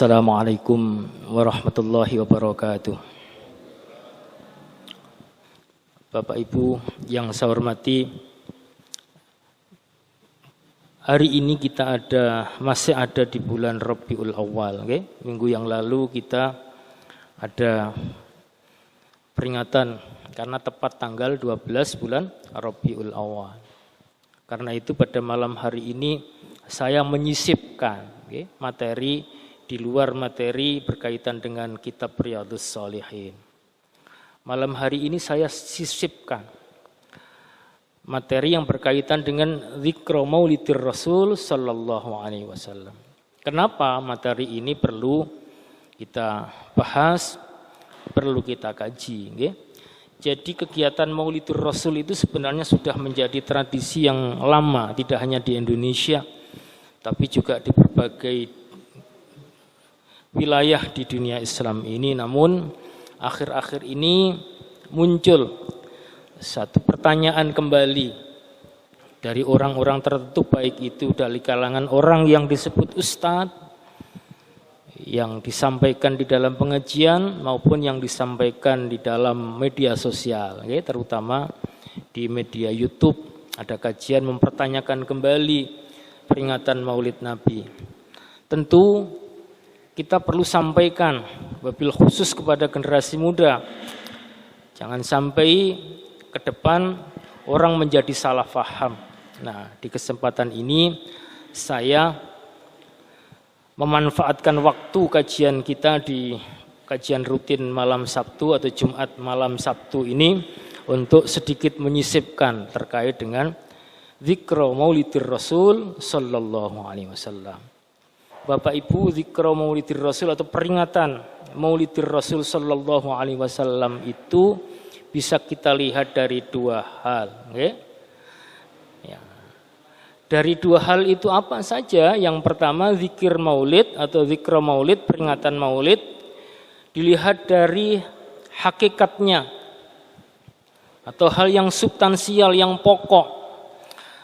Assalamualaikum warahmatullahi wabarakatuh. Bapak Ibu yang saya hormati, hari ini kita masih ada di bulan Rabiul Awal. Okay? Minggu yang lalu kita ada peringatan karena tepat tanggal 12 bulan Rabiul Awal. Karena itu pada malam hari ini saya menyisipkan materi di luar materi berkaitan dengan kitab Riyadhus Shalihin. Malam hari ini saya sisipkan materi yang berkaitan dengan zikra maulidir Rasul sallallahu alaihi wasallam. Kenapa materi ini perlu kita bahas, perlu kita kaji, okay? Jadi kegiatan Maulidur Rasul itu sebenarnya sudah menjadi tradisi yang lama, tidak hanya di Indonesia, tapi juga di berbagai wilayah di dunia Islam ini. Namun akhir-akhir ini muncul satu pertanyaan kembali dari orang-orang tertentu, baik itu dari kalangan orang yang disebut ustadz, yang disampaikan di dalam pengajian maupun yang disampaikan di dalam media sosial, terutama di media YouTube. Ada kajian mempertanyakan kembali peringatan Maulid Nabi. Tentu kita perlu sampaikan wabil khusus kepada generasi muda, jangan sampai ke depan orang menjadi salah faham. Nah, di kesempatan ini saya memanfaatkan waktu kajian kita di kajian rutin malam Sabtu atau Jumat malam Sabtu ini untuk sedikit menyisipkan terkait dengan zikra maulidir Rasul sallallahu alaihi wasallam. Bapak Ibu, zikra maulidir Rasul atau peringatan maulidir Rasul sallallahu alaihi wasallam itu bisa kita lihat dari dua hal, ya. Dari dua hal itu apa saja? Yang pertama, zikir maulid atau zikra maulid, peringatan maulid, dilihat dari hakikatnya atau hal yang substansial, yang pokok.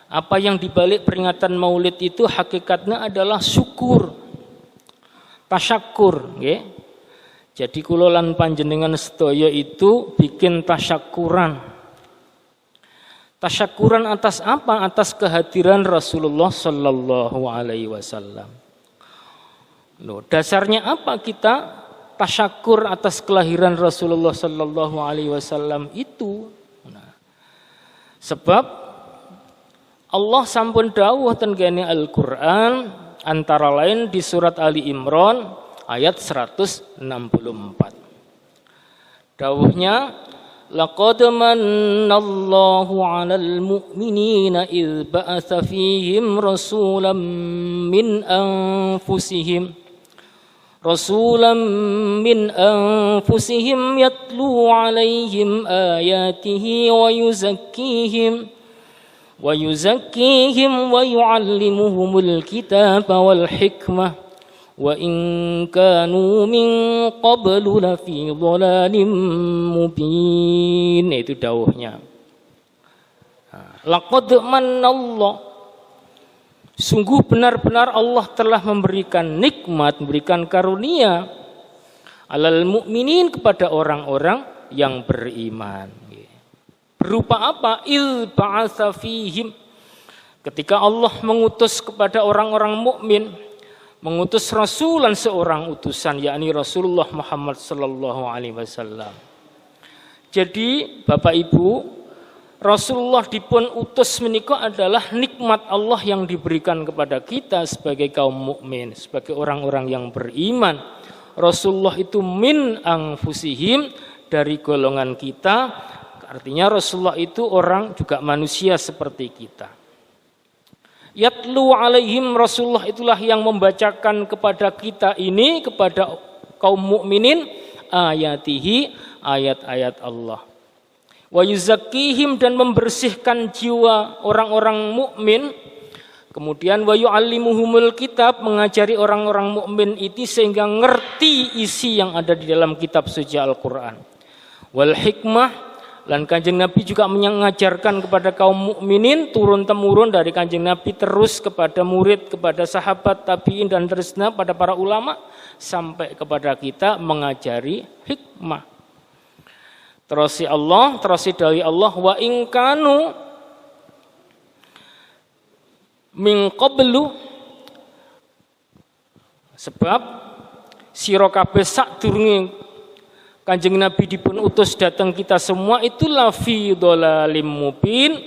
Apa yang dibalik peringatan maulid itu hakikatnya adalah syukur, tasyakur. Jadi kula lan panjenengan sedaya itu bikin tasyakuran. Tasyakuran atas apa? Atas kehadiran Rasulullah sallallahu alaihi wasallam. Loh, dasarnya apa kita tasyakur atas kelahiran Rasulullah sallallahu alaihi wasallam itu? Nah, sebab Allah sampun dawuh ten kene Al-Qur'an antara lain di surat Ali Imran ayat 164. Dawuhnya, laqad manallahu 'alal mu'minina idz ba'atsa fihim rasulan min anfusihim yatlu 'alaihim ayatihi wa yuzakkihim wa yu'allimuhumul kitaba wal hikmah wa in kanu min qablu lafi dhalalim mubin. Itu dawuhnya. Laqad manallah, sungguh benar-benar Allah telah memberikan nikmat, memberikan karunia alal mukminin kepada orang-orang yang beriman. Berupa apa? Il ba'atsa fihim, ketika Allah mengutus kepada orang-orang mukmin, mengutus rasulan, seorang utusan, yakni Rasulullah Muhammad sallallahu alaihi wasallam. Jadi Bapak Ibu, Rasulullah dipun utus menika adalah nikmat Allah yang diberikan kepada kita sebagai kaum mukmin, sebagai orang-orang yang beriman. Rasulullah itu min anfusihim, dari golongan kita. Artinya Rasulullah itu orang juga manusia seperti kita. Yatlu alaihim, Rasulullah itulah yang membacakan kepada kita ini, kepada kaum mukminin, ayatihi, ayat-ayat Allah. Wa yuzakkihim, dan membersihkan jiwa orang-orang mukmin. Kemudian wa yu'allimuhumul kitab, mengajari orang-orang mukmin itu sehingga ngerti isi yang ada di dalam kitab suci Al-Qur'an. Wal hikmah, Dan Kanjeng Nabi juga mengajarkan kepada kaum mukminin turun temurun dari Kanjeng Nabi terus kepada murid, kepada sahabat, tabi'in dan terusnya pada para ulama sampai kepada kita mengajari hikmah. Terus Allah, terus dari Allah wa in kanu min qablu, sebab sira kabeh sadurunge Kanjeng Nabi dipun utus datang kita semua itu lafi dhalalim mubin,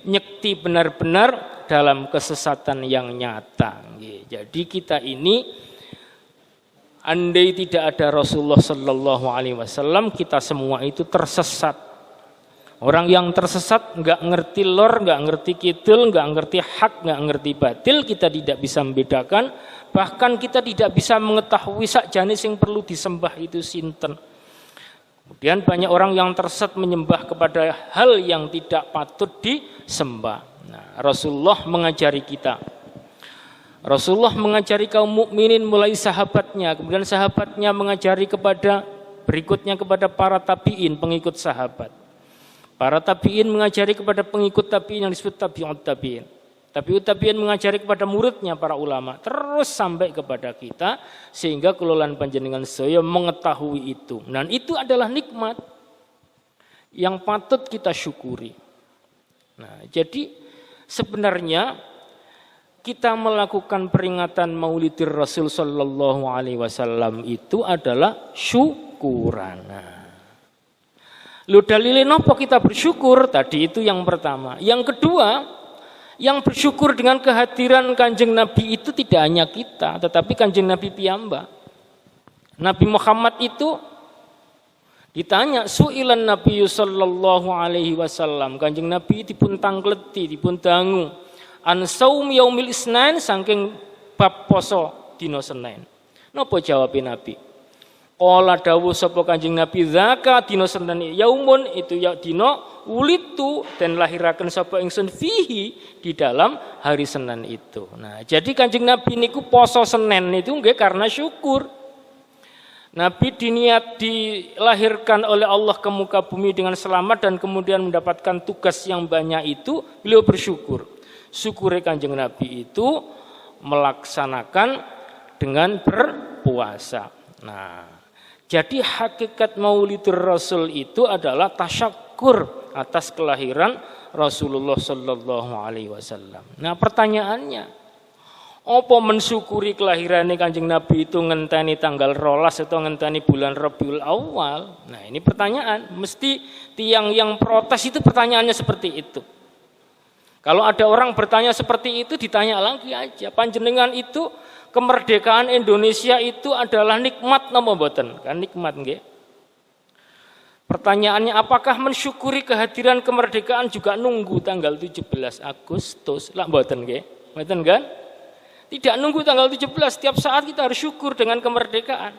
nyekti benar-benar dalam kesesatan yang nyata. Jadi kita ini andai tidak ada Rasulullah sallallahu alaihi wasallam, kita semua itu tersesat. Orang yang tersesat nggak ngerti lor, nggak ngerti kidul, nggak ngerti hak, nggak ngerti batil, kita tidak bisa membedakan, bahkan kita tidak bisa mengetahui sak jenis yang perlu disembah itu sinten. Kemudian banyak orang yang tersesat menyembah kepada hal yang tidak patut disembah. Nah, Rasulullah mengajari kita. Rasulullah mengajari kaum mukminin mulai sahabatnya, kemudian sahabatnya mengajari kepada berikutnya kepada para tabi'in, pengikut sahabat. Para tabi'in mengajari kepada pengikut tabi'in yang disebut tabi'ut tabi'in. Tabi'ut tabi'in mengajari kepada muridnya para ulama, terus sampai kepada kita, sehingga kelolaan panjenengan saya mengetahui itu. Dan itu adalah nikmat yang patut kita syukuri. Nah, jadi sebenarnya kita melakukan peringatan Maulidir Rasul sallallahu alaihi wasallam itu adalah syukuran. Lu dalile napa kita bersyukur? Tadi itu yang pertama. Yang kedua, yang bersyukur dengan kehadiran Kanjeng Nabi itu tidak hanya kita, tetapi Kanjeng Nabi piyambak. Nabi Muhammad itu ditanya su'ilan Nabi sallallahu alaihi wasallam, Kanjeng Nabi dipun tangleti, dipun dangu an saum yaumil isnain, saking bab poso dina Senin. Napa jawab Nabi? Qala dawuh sapa Kanjeng Nabi, zaka dina Senin yaumun, itu ya dina ulitu dan lahiraken sapa ingsun fihi, di dalam hari Senin itu. Nah, jadi Kanjeng Nabi niku poso Senin itu nggih karena syukur. Nabi dilahirkan oleh Allah ke muka bumi dengan selamat dan kemudian mendapatkan tugas yang banyak itu, beliau bersyukur. Syukure Kanjeng Nabi itu melaksanakan dengan berpuasa. Nah, jadi hakikat Maulidur Rasul itu adalah tasyakur atas kelahiran Rasulullah sallallahu alaihi wasallam. Nah, pertanyaannya, apa mensyukuri kelahirannya Kanjeng Nabi itu ngenteni tanggal 12 atau ngenteni bulan Rabiul Awal? Nah, ini pertanyaan. Mesti tiang yang protes itu pertanyaannya seperti itu. Kalau ada orang bertanya seperti itu, ditanya lagi aja, panjenengan itu kemerdekaan Indonesia itu adalah nikmat napa mboten? Kan nikmat nggih. Pertanyaannya, apakah mensyukuri kehadiran kemerdekaan juga nunggu tanggal 17 Agustus? Lah mboten nggih. Mboten kan? Tidak nunggu tanggal 17, setiap saat kita harus syukur dengan kemerdekaan.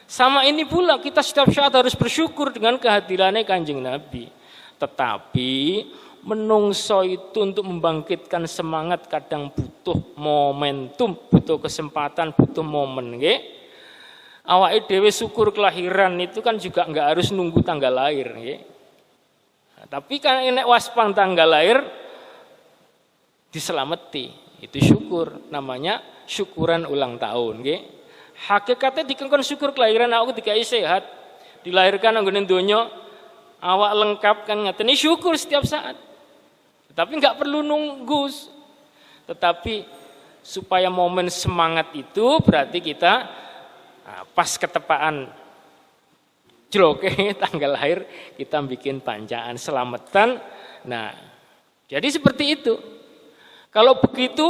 Sama ini pula kita setiap saat harus bersyukur dengan kehadirannya Kanjeng Nabi. Tetapi menungso itu untuk membangkitkan semangat kadang butuh momentum, butuh kesempatan, butuh momen nggih. Awake dhewe syukur kelahiran itu kan juga enggak harus nunggu tanggal lahir nggih. Nah, tapi kan nek waspan tanggal lahir diselameti, itu syukur, namanya syukuran ulang tahun nggih. Hakikatnya dikengkon syukur kelahiran aku dikai sehat, dilahirkan anggone donya awak lengkap kan ngateni syukur setiap saat. Tapi enggak perlu nunggu. Tetapi supaya momen semangat itu berarti kita pas ketepaan jloke tanggal lahir kita bikin pancaan selamatan. Nah, jadi seperti itu. Kalau begitu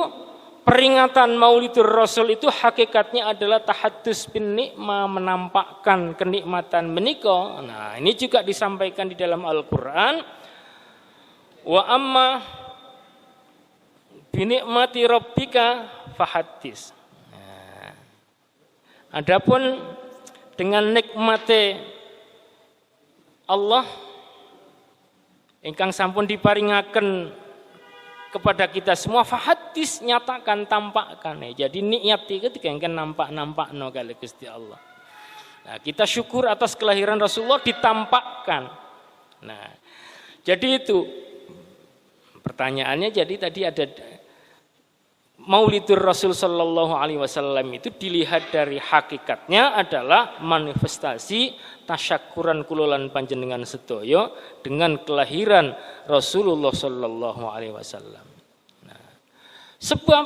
peringatan Maulidur Rasul itu hakikatnya adalah tahaddus bin nikmah, menampakkan kenikmatan menika. Nah, ini juga disampaikan di dalam Al-Qur'an. Wa amma binikmati rabbika fahaddis. Nah, adapun dengan nikmate Allah ingkang sampun diparingaken kepada kita semua, fahaddis, nyatakan, tampakkan. Jadi nikmat itu dikengken nampak-nampakno kali Gusti Allah. Nah, kita syukur atas kelahiran Rasulullah ditampakkan. Nah, Jadi itu pertanyaannya, jadi tadi ada Maulidur Rasul sallallahu alaihi wasallam itu dilihat dari hakikatnya adalah manifestasi tasyakuran kulolan panjenengan sedaya dengan kelahiran Rasulullah sallallahu alaihi wasallam. Nah, sebab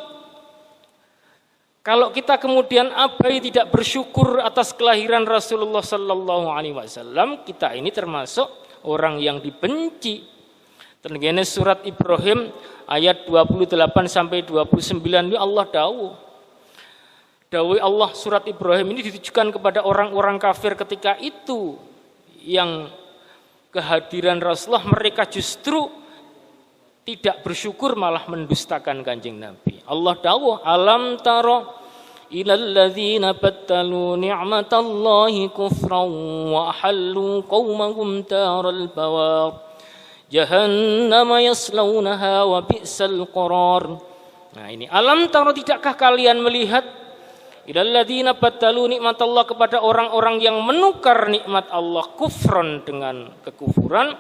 kalau kita kemudian abai tidak bersyukur atas kelahiran Rasulullah sallallahu alaihi wasallam, kita ini termasuk orang yang dibenci. Tenggene surat Ibrahim ayat 28 sampai 29 ini Allah dawuh. Dawuh Allah surat Ibrahim ini ditujukan kepada orang-orang kafir ketika itu yang kehadiran Rasulullah mereka justru tidak bersyukur malah mendustakan Kanjeng Nabi. Allah dawuh, alam tara ilal ladzina battalu ni'matallahi kufran wa ahallu qaumahum daral bawar jahannama yaslaunaha wa bi'sal qarar. Nah ini, alam taro, tidakkah kalian melihat ilal ladzina batalu nikmatallah, kepada orang-orang yang menukar nikmat Allah kufran dengan kekufuran,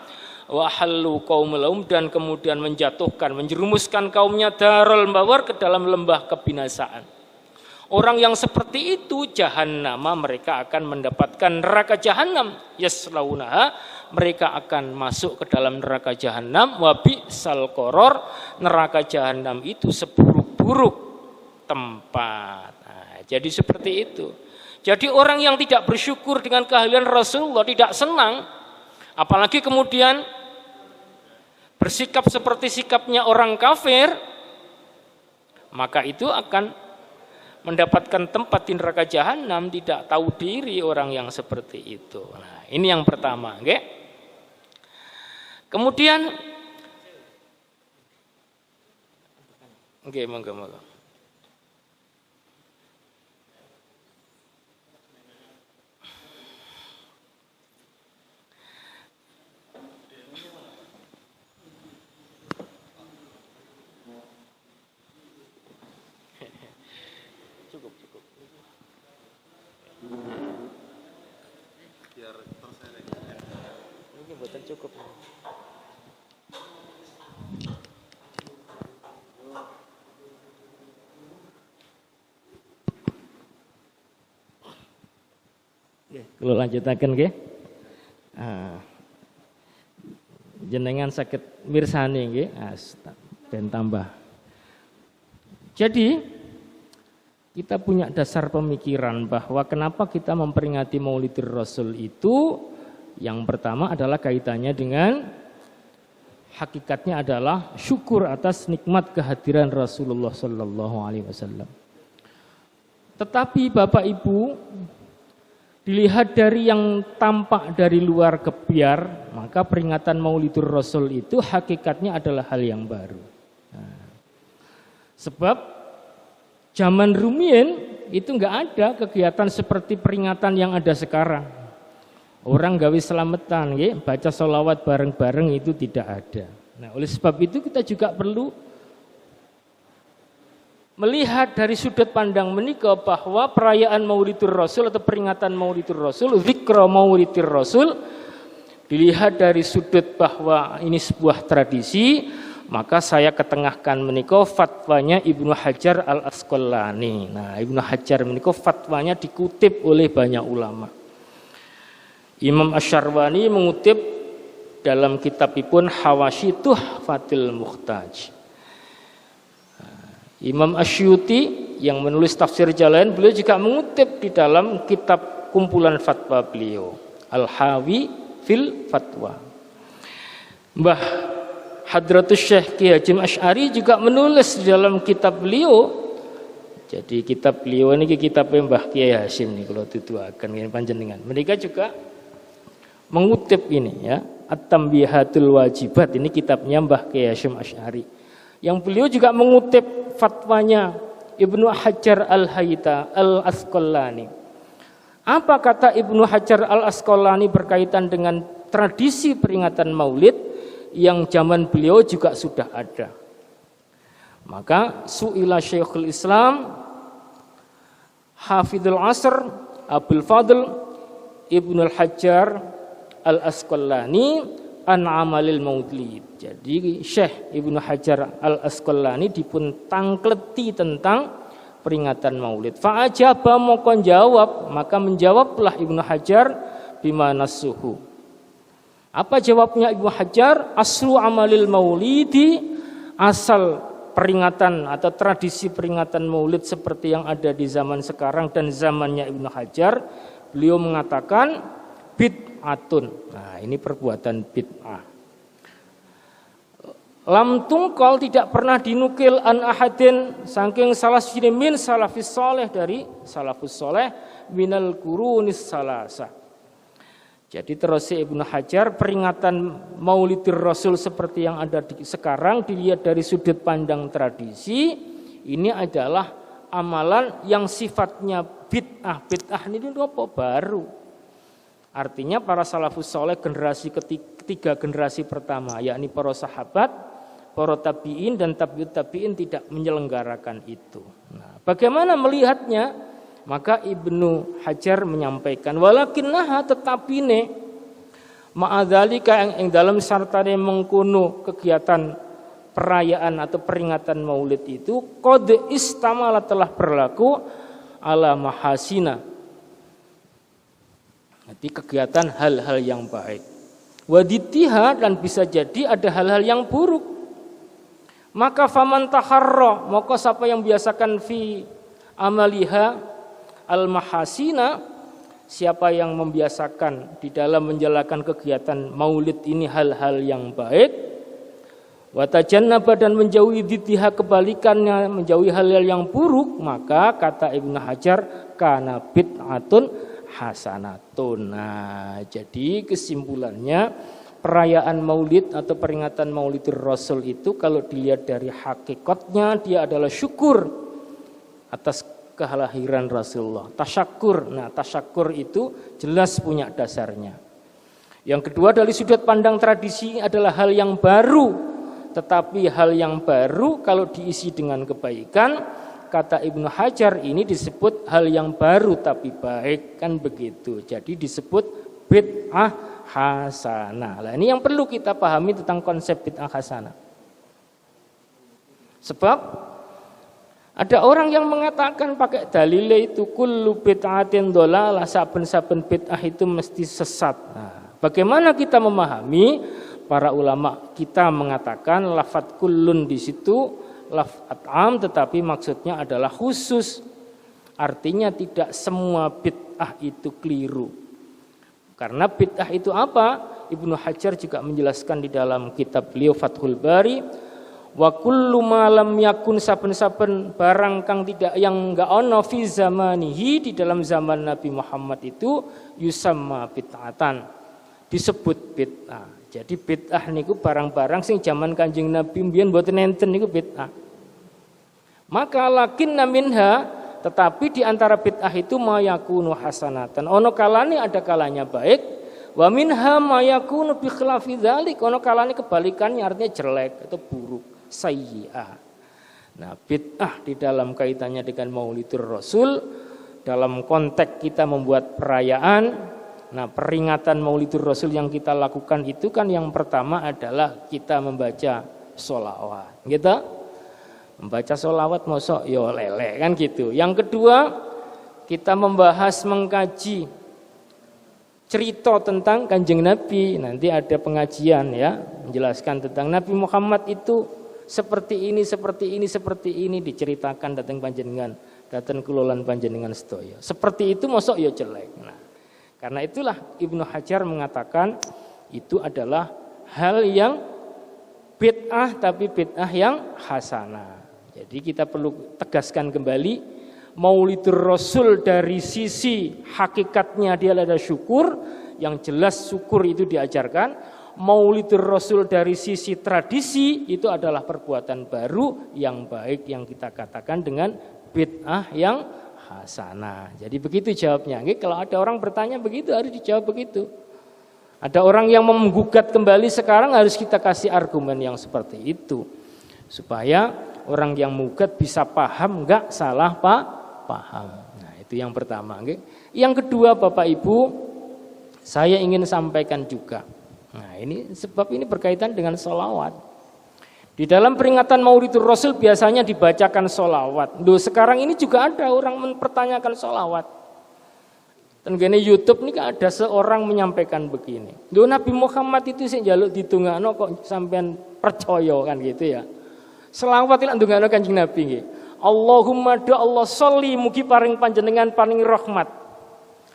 wa hallu qaumulahum, dan kemudian menjatuhkan, menjerumuskan kaumnya darul bawar, ke dalam lembah kebinasaan. Orang yang seperti itu jahannama, mereka akan mendapatkan neraka jahanam, yaslaunaha, mereka akan masuk ke dalam neraka jahanam, wa bi'sal qarar, neraka jahanam itu seburuk-buruk tempat. Nah, jadi seperti itu. Jadi orang yang tidak bersyukur dengan kehadiran Rasulullah, tidak senang, apalagi kemudian bersikap seperti sikapnya orang kafir, maka itu akan mendapatkan tempat di neraka jahanam. Tidak tahu diri orang yang seperti itu. Nah, ini yang pertama, okay? Kemudian monggo. Cukup. Biar terselesai. Mungkin buatan cukup. Kalau lanjutaken nggih. Jenengan sakit mirsani nggih. Ben tambah. Jadi kita punya dasar pemikiran bahwa kenapa kita memperingati Maulidur Rasul itu, yang pertama adalah kaitannya dengan hakikatnya adalah syukur atas nikmat kehadiran Rasulullah sallallahu alaihi wasallam. Tetapi Bapak Ibu, dilihat dari yang tampak dari luar kebiar, maka peringatan Maulidur Rasul itu hakikatnya adalah hal yang baru. Nah, sebab zaman rumiyin itu enggak ada kegiatan seperti peringatan yang ada sekarang. Orang gawe selamatan, baca sholawat bareng-bareng, itu tidak ada. Nah, oleh sebab itu kita juga perlu melihat dari sudut pandang menika bahwa perayaan Maulidur Rasul atau peringatan Maulidur Rasul, zikra Maulidur Rasul, dilihat dari sudut bahwa ini sebuah tradisi, maka saya ketengahkan menika fatwanya Ibnu Hajar Al-Asqalani. Nah, Ibnu Hajar menika fatwanya dikutip oleh banyak ulama. Imam Asy-Syarwani mengutip dalam kitabipun Hawashi Tuhfatul Muhtaj. Imam Asyuti yang menulis tafsir Jalain, beliau juga mengutip di dalam kitab kumpulan fatwa beliau, Al-Hawi fil Fatwa. Mbah Hadratus Syekh Ki Hasyim Asy'ari juga menulis di dalam kitab beliau. Jadi kitab beliau ini kitabnya Mbah Kiai Hasyim nih, kalau tutuaken panjenengan. Mereka juga mengutip ini ya, At-Tanbihatul Wajibat, ini kitabnya Mbah Kiai Hasyim Asy'ari. Yang beliau juga mengutip fatwanya Ibnu Hajar Al-Hayta Al-Asqalani. Apa kata Ibnu Hajar Al-Asqalani berkaitan dengan tradisi peringatan Maulid yang zaman beliau juga sudah ada? Maka su'ila Syekhul Islam Hafidhul Asr Abul Fadl Ibnu Hajar Al-Asqalani an amalil maulid. Jadi Syekh Ibnu Hajar Al-Asqalani dipun tangkleti tentang peringatan maulid. Fa ajaba moko jawab, maka menjawablah Ibnu Hajar bima nasuhu. Apa jawabnya Ibnu Hajar? Aslu amalil maulidi, asal peringatan atau tradisi peringatan maulid seperti yang ada di zaman sekarang dan zamannya Ibnu Hajar, beliau mengatakan bid'atun. Nah, ini perbuatan bid'ah. Lam tungkol, tidak pernah dinukil an ahadin saking salah siji min salafis soleh, dari salafus soleh minal qurunis salasa. Jadi terus Ibnu Hajar, peringatan Maulidir Rasul seperti yang ada sekarang dilihat dari sudut pandang tradisi, ini adalah amalan yang sifatnya bid'ah. Bid'ah ini apa? Baru. Artinya para salafus soleh generasi ketiga, generasi pertama, yakni para sahabat, para tabi'in dan tabi'ut tabi'in tidak menyelenggarakan itu. Nah, bagaimana melihatnya? Maka Ibnu Hajar menyampaikan, walakinnaha, tetapi ne ma'adzalika yang dalam sartane mengkuno kegiatan perayaan atau peringatan maulid itu qad istamala, telah berlaku ala mahasina. Jadi kegiatan hal-hal yang baik. Waditiha, dan bisa jadi ada hal-hal yang buruk. Maka faman taharra, maka siapa yang biasakan fi amaliha al-mahasina, siapa yang membiasakan di dalam menjalankan kegiatan maulid ini hal-hal yang baik, watajannaba, dan menjauhi ditiha, kebalikannya menjauhi hal-hal yang buruk, maka kata Ibnu Hajar kana bid'atun hasanatun. Nah, jadi kesimpulannya perayaan maulid atau peringatan Maulidur Rasul itu kalau dilihat dari hakikatnya dia adalah syukur atas kelahiran Rasulullah, tasyakur. Nah, tasyakur itu jelas punya dasarnya. Yang kedua, dari sudut pandang tradisi adalah hal yang baru, tetapi hal yang baru kalau diisi dengan kebaikan, kata Ibnu Hajar ini disebut hal yang baru tapi baik, kan begitu. Jadi disebut bid'ah hasanah. Nah, ini yang perlu kita pahami tentang konsep bid'ah hasanah. Sebab ada orang yang mengatakan pakai dalile itu kullu bid'atin dhalalah, saben-saben bid'ah itu mesti sesat. Nah, bagaimana kita memahami? Para ulama kita mengatakan lafadz kullun di situ lafadz am, tetapi maksudnya adalah khusus. Artinya tidak semua bid'ah itu keliru. Karena bid'ah itu apa? Ibnu Hajar juga menjelaskan di dalam kitab beliau Fathul Bari, wa kullu ma lam yakun, saben-saben barang kang tidak, yang enggak ono fi zamanihi, di dalam zaman Nabi Muhammad itu yusamma bid'atan, disebut bid'ah. Jadi bid'ah niku barang-barang sing zaman Kanjeng Nabi mbiyen mboten enten niku bid'ah. Maka lakinna minha, tetapi di antara bid'ah itu ma yakunu hasanatan, ono kalane ada kalanya baik, wa minha ma yakunu bi khilafi dzalik, ono kalane kebalikannya, artinya jelek atau buruk, sayyi'ah. Nah, bid'ah di dalam kaitannya dengan Maulidur Rasul, dalam konteks kita membuat perayaan, nah peringatan Maulidur Rasul yang kita lakukan itu kan yang pertama adalah kita membaca sholawat, gitu. Membaca sholawat mosok yo lele kan gitu. Yang kedua, kita membahas, mengkaji cerita tentang Kanjeng Nabi. Nanti ada pengajian ya, menjelaskan tentang Nabi Muhammad itu seperti ini, seperti ini, seperti ini, diceritakan datang panjenengan, datang kulolan panjenengan sedaya. Seperti itu mosok ya jelek. Nah, karena itulah Ibnu Hajar mengatakan itu adalah hal yang bid'ah, tapi bid'ah yang hasanah. Jadi kita perlu tegaskan kembali, Maulidur Rasul dari sisi hakikatnya dia adalah syukur, yang jelas syukur itu diajarkan. Maulidur Rasul dari sisi tradisi itu adalah perbuatan baru yang baik, yang kita katakan dengan bid'ah yang hasanah. Jadi begitu jawabnya. Kalau ada orang bertanya begitu harus dijawab begitu. Ada orang yang menggugat kembali sekarang, harus kita kasih argumen yang seperti itu supaya orang yang menggugat bisa paham, enggak salah paham. Nah, itu yang pertama. Yang kedua, Bapak Ibu, saya ingin sampaikan juga Nah, ini sebab ini berkaitan dengan sholawat. Di dalam peringatan Maulidur Rasul biasanya dibacakan sholawat. Loh, sekarang ini juga ada orang mempertanyakan sholawat. Dan gini YouTube ini ada seorang menyampaikan begini. Loh, Nabi Muhammad itu sing njaluk ditungakno kok sampean percaya kan gitu ya. Selawat lan ndongakno Kanjeng Nabi nggih. Allahumma do Allah sholli mugi paring panjenengan paring rahmat.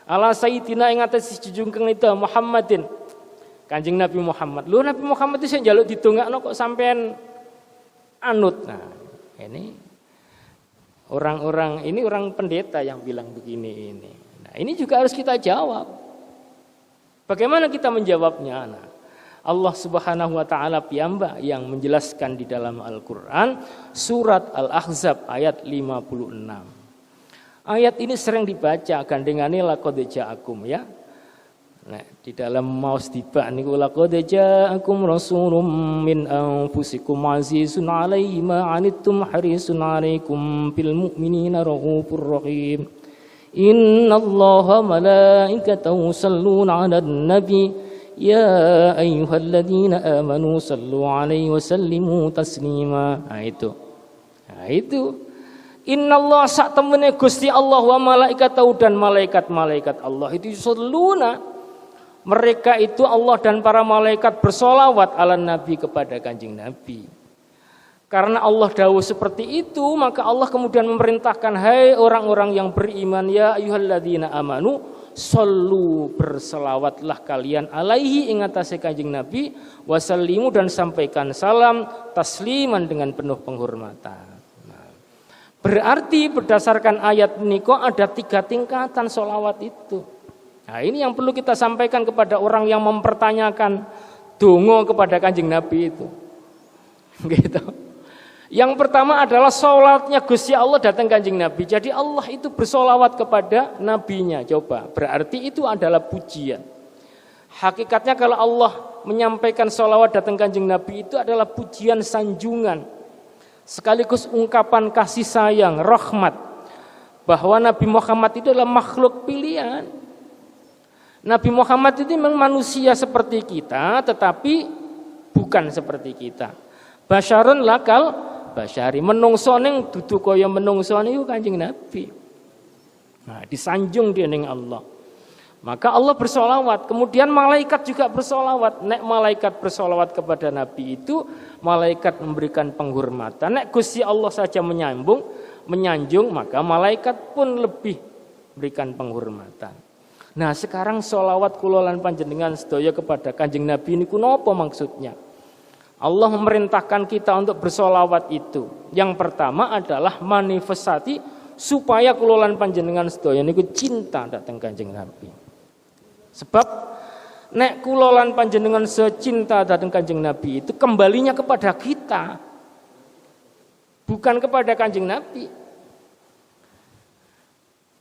Ala sayyidina ing atas junjungan kita Muhammadin. Kanjeng Nabi Muhammad. Loh, Nabi Muhammad itu sing njaluk ditungakno kok sampean anut. Nah, ini orang-orang ini orang pendeta yang bilang begini ini. Nah, ini juga harus kita jawab. Bagaimana kita menjawabnya? Nah, Allah Subhanahu wa taala piyambak yang menjelaskan di dalam Al-Qur'an surat Al-Ahzab ayat 56. Ayat ini sering dibaca gandengane laqad ja'akum ya. Nah, di dalam maus tiba niku laqad ja'akum rasulun min anfusikum azizun 'alaihi ma 'anittum harisun 'alaikum bil mu'minina raufur rahim. Innallaha malaikatahu yusholluna 'alan nabi ya ayyuhalladzina amanu shallu 'alaihi wa sallimu taslima. Nah itu. Innallaha sak temene Gusti Allah wa malaikatahu dan malaikat-malaikat Allah itu yusholluna. Mereka itu Allah dan para malaikat bersolawat ala Nabi kepada Kanjeng Nabi. Karena Allah dawuh seperti itu, maka Allah kemudian memerintahkan, hai orang-orang yang beriman, ya ayyuhalladzina amanu, shollu berselawatlah kalian alaihi ing atase Kanjeng Nabi, wasallimu dan sampaikan salam tasliman dengan penuh penghormatan. Nah, berarti berdasarkan ayat ini kok ada 3 tingkatan solawat itu. Nah, ini yang perlu kita sampaikan kepada orang yang mempertanyakan donga kepada Kanjeng Nabi itu. Gitu. Yang pertama adalah sholatnya Gusti Allah datang Kanjeng Nabi. Jadi Allah itu bersolawat kepada nabinya. Coba, berarti itu adalah pujian. Hakikatnya kalau Allah menyampaikan sholawat datang Kanjeng Nabi itu adalah pujian sanjungan. Sekaligus ungkapan kasih sayang, rahmat. Bahwa Nabi Muhammad itu adalah makhluk pilihan. Nabi Muhammad itu memang manusia seperti kita, tetapi bukan seperti kita. Basyarun lakal basyari, menungso ning dudu kaya menungso niku Kanjeng Nabi. Nah, disanjung dening Allah. Maka Allah bersolawat, kemudian malaikat juga bersolawat. Nek malaikat bersolawat kepada Nabi itu, malaikat memberikan penghormatan. Nek Gusti Allah saja menyanjung, maka malaikat pun lebih berikan penghormatan. Nah, sekarang sholawat kula lan panjenengan sedaya kepada Kanjeng Nabi niku napa maksudnya? Allah memerintahkan kita untuk bersolawat itu. Yang pertama adalah manifestasi supaya kula lan panjenengan sedaya niku cinta dhateng Kanjeng Nabi. Sebab nek kula lan panjenengan secinta dhateng Kanjeng Nabi itu kembalinya kepada kita. Bukan kepada Kanjeng Nabi.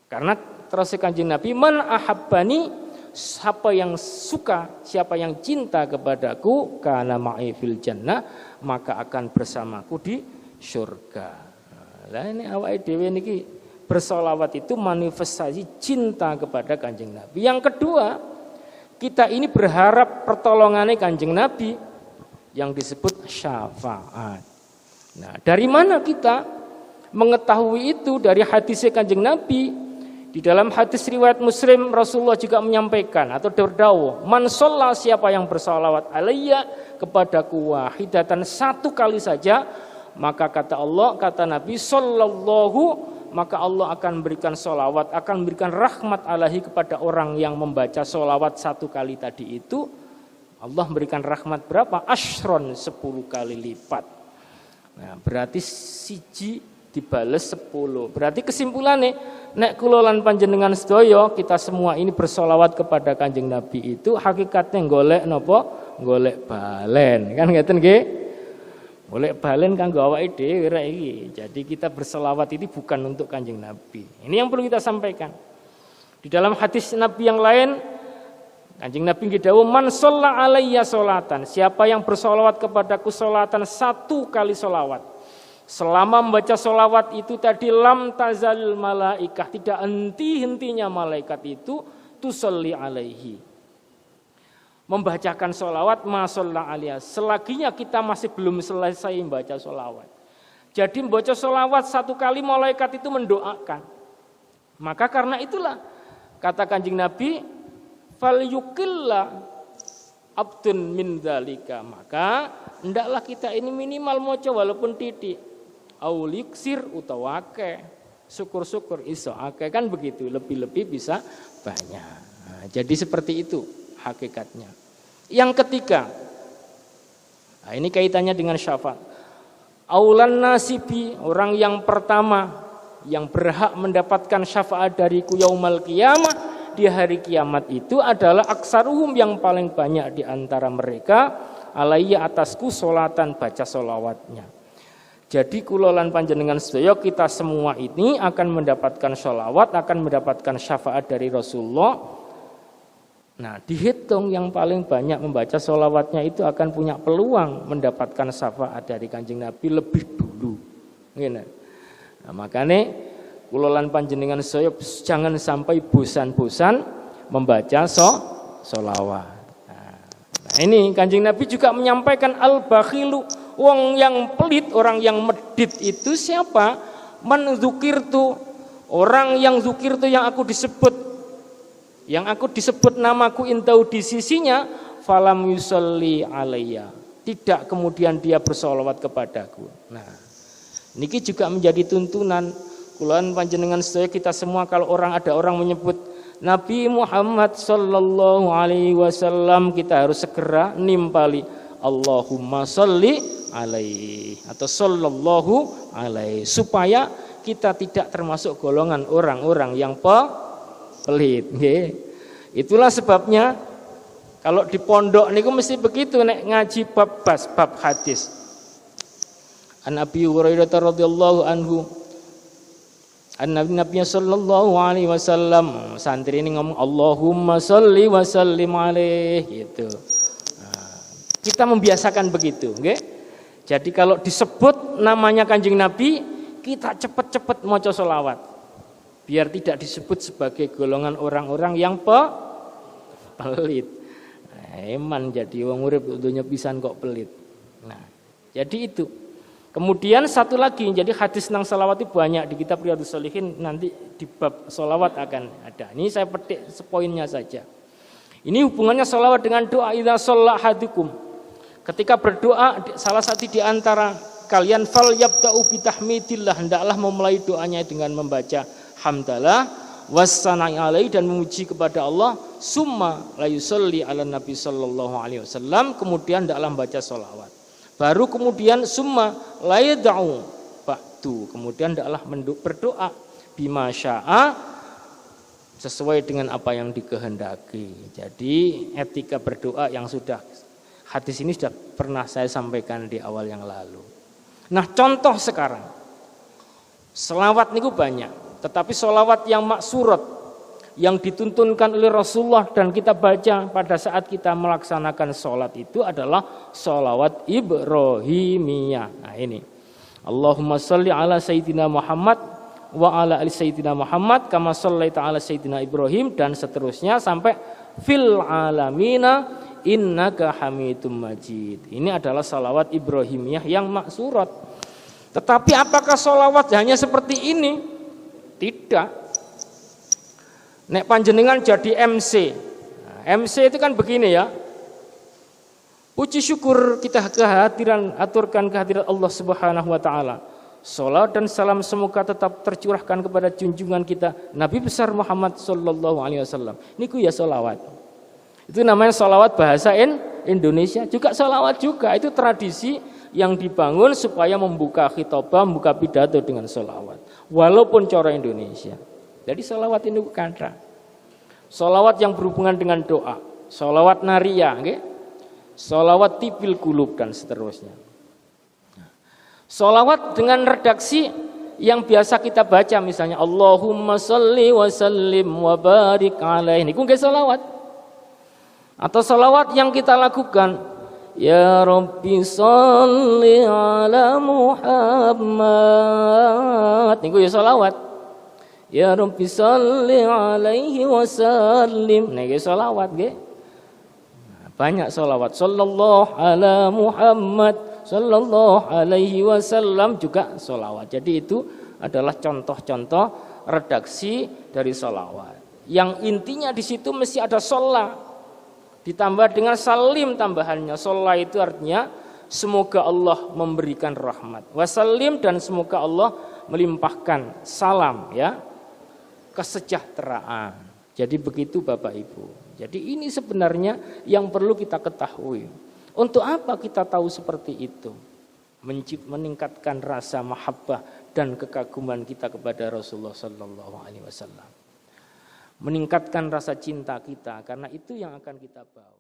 Karena terus Kanjeng Nabi, man ahabbani, siapa yang suka, siapa yang cinta kepadaku, kana ma'i fil jannah, maka akan bersamaku di surga. Lah ini awake dhewe niki bersolawat itu manifestasi cinta kepada Kanjeng Nabi. Yang kedua, kita ini berharap pertolongannya Kanjeng Nabi yang disebut syafaat. Nah, dari mana kita mengetahui itu? Dari hadisnya Kanjeng Nabi. Di dalam hadis riwayat Muslim, Rasulullah juga menyampaikan atau berdawuh, man sholla, siapa yang bersolawat alayya kepadaku wahidatan, 1 kali saja, maka kata Allah, kata Nabi sallallahu, maka Allah akan berikan solawat, akan berikan rahmat alaihi kepada orang yang membaca solawat 1 kali tadi itu. Allah berikan rahmat berapa? Ashron, 10 kali lipat. Nah, berarti siji dibales 10. Berarti kesimpulannya, nek kula lan panjenengan sedaya kita semua ini bersolawat kepada Kanjeng Nabi itu hakikatnya golek napa? Golek balen. Kan ngeten nggih? Golek balen kanggo awake dhewe rek iki. Jadi kita bersolawat ini bukan untuk Kanjeng Nabi. Ini yang perlu kita sampaikan. Di dalam hadis Nabi yang lain, Kanjeng Nabi dawuh, man shalla alayya sholatan, siapa yang bersolawat kepadaku sholatan 1 kali sholawat. Selama membaca sholawat itu tadi lam tazal malaikah, tidak henti-hentinya malaikat itu tusalli alaihi. membacakan sholawat ma shalla alaiha. Selaginya kita masih belum selesai membaca sholawat. Jadi membaca sholawat satu kali malaikat itu mendoakan. Maka karena itulah kata Kanjeng Nabi, fal yukilla abdun min dzalika. Maka hendaklah kita ini minimal maca walaupun titik. Auliksir utawa akeh. Syukur-syukur iso akeh, kan begitu, lebih-lebih bisa banyak. Nah, jadi seperti itu hakikatnya. Yang ketiga, nah ini kaitannya dengan syafaat. Aulan nasibi, orang yang pertama yang berhak mendapatkan syafaat dariku yaumal qiyamah, di hari kiamat itu adalah aksaruhum, yang paling banyak di antara mereka alayya atasku sholatan, baca sholawatnya. Jadi kulolan panjenengan sedaya, kita semua ini akan mendapatkan sholawat, akan mendapatkan syafaat dari Rasulullah. Nah, dihitung yang paling banyak membaca sholawatnya itu akan punya peluang mendapatkan syafaat dari Kanjeng Nabi lebih dulu. Gini. Nah, makanya kulolan panjenengan saya jangan sampai bosan-bosan membaca sholawat. Nah, ini Kanjeng Nabi juga menyampaikan al-bakhilu, wong yang pelit, orang yang medit itu siapa? Man dzukirtu, orang yang dzukirtu, yang aku disebut namaku intau di sisinya, falam yusalli alayya, tidak kemudian dia bersolawat kepadaku. Nah, niki juga menjadi tuntunan kulan panjenengan sedaya, kita semua kalau ada orang menyebut Nabi Muhammad sallallahu alaihi wasallam, kita harus segera nimpali Allahumma sholli alaihi atau sallallahu alaihi, supaya kita tidak termasuk golongan orang-orang yang pelit. Itulah sebabnya kalau di pondok niku mesti begitu, nek ngaji bab hadis. An Abi Hurairah radhiyallahu anhu, Nabi sallallahu alaihi wasallam, santri ini ngomong Allahumma sholli wa sallim alaihi gitu. Nah, kita membiasakan begitu, nggih. Jadi kalau disebut namanya Kanjeng Nabi, kita cepat-cepat maca sholawat. Biar tidak disebut sebagai golongan orang-orang yang pelit. Eman jadi wong urip dunya pisan kok pelit. Nah, jadi itu. Kemudian satu lagi, jadi hadis tentang salawat itu banyak di kitab Riyadhus Shalihin, nanti di bab salawat akan ada. Ini saya petik sepoinnya saja. Ini hubungannya salawat dengan doa. Idza shalla ahadukum, ketika berdoa salah satu di antara kalian, fal yabda'u bi tahmidillah, hendaklah memulai doanya dengan membaca hamdalah wassana'i alaihi, dan memuji kepada Allah, summa la yusalli ala nabi sallallahu alaihi wasallam, kemudian hendaklah membaca salawat. Baru kemudian summa la yad'u ba'du, kemudian hendaklah berdoa bima syaa, sesuai dengan apa yang dikehendaki. Jadi etika berdoa yang sudah hadis ini sudah pernah saya sampaikan di awal yang lalu. Nah, contoh sekarang selawat niku banyak, tetapi selawat yang maksurat yang dituntunkan oleh Rasulullah dan kita baca pada saat kita melaksanakan sholat itu adalah sholawat Ibrahimiyah. Nah ini, Allahumma sholli ala Sayyidina Muhammad wa ala ali Sayyidina Muhammad kama shallaita ala Sayyidina Ibrahim, dan seterusnya sampai fil alamina innaka hamidum majid. Ini adalah sholawat Ibrahimiyah yang maksurat. Tetapi apakah sholawat hanya seperti ini? Tidak. Nek panjenengan jadi MC. Nah, MC itu kan begini ya. Puji syukur kita aturkan kehadiran Allah Subhanahu wa taala. Salat dan salam semoga tetap tercurahkan kepada junjungan kita Nabi besar Muhammad sallallahu alaihi wasallam. Niku ya sholawat. Itu namanya sholawat bahasa Indonesia, juga sholawat juga. Itu tradisi yang dibangun supaya membuka khitbah, membuka pidato dengan sholawat. Walaupun cara Indonesia. Jadi sholawat ini bukan sholawat yang berhubungan dengan doa, sholawat nariyah, okay? Sholawat tibil kulub dan seterusnya. Sholawat dengan redaksi yang biasa kita baca, misalnya Allahumma sholli wa sallim wa barik alaihi, ini nggih sholawat. Atau sholawat yang kita lakukan, ya Rabbi sholli ala Muhammad, ini ya sholawat. Ya Rabbi sholli alaihi wasallim, niki selawat nggih. Banyak sholawat. Sallallahu ala Muhammad, sallallahu alaihi wasallam juga sholawat. Jadi itu adalah contoh-contoh redaksi dari sholawat. Yang intinya di situ mesti ada sholat. Ditambah dengan salim tambahannya. Sholat itu artinya semoga Allah memberikan rahmat. Wasallim, dan semoga Allah melimpahkan salam, ya, kesejahteraan. Jadi begitu Bapak Ibu. Jadi ini sebenarnya yang perlu kita ketahui. Untuk apa kita tahu seperti itu? Meningkatkan rasa mahabbah dan kekaguman kita kepada Rasulullah sallallahu alaihi wasallam. Meningkatkan rasa cinta kita, karena itu yang akan kita bawa.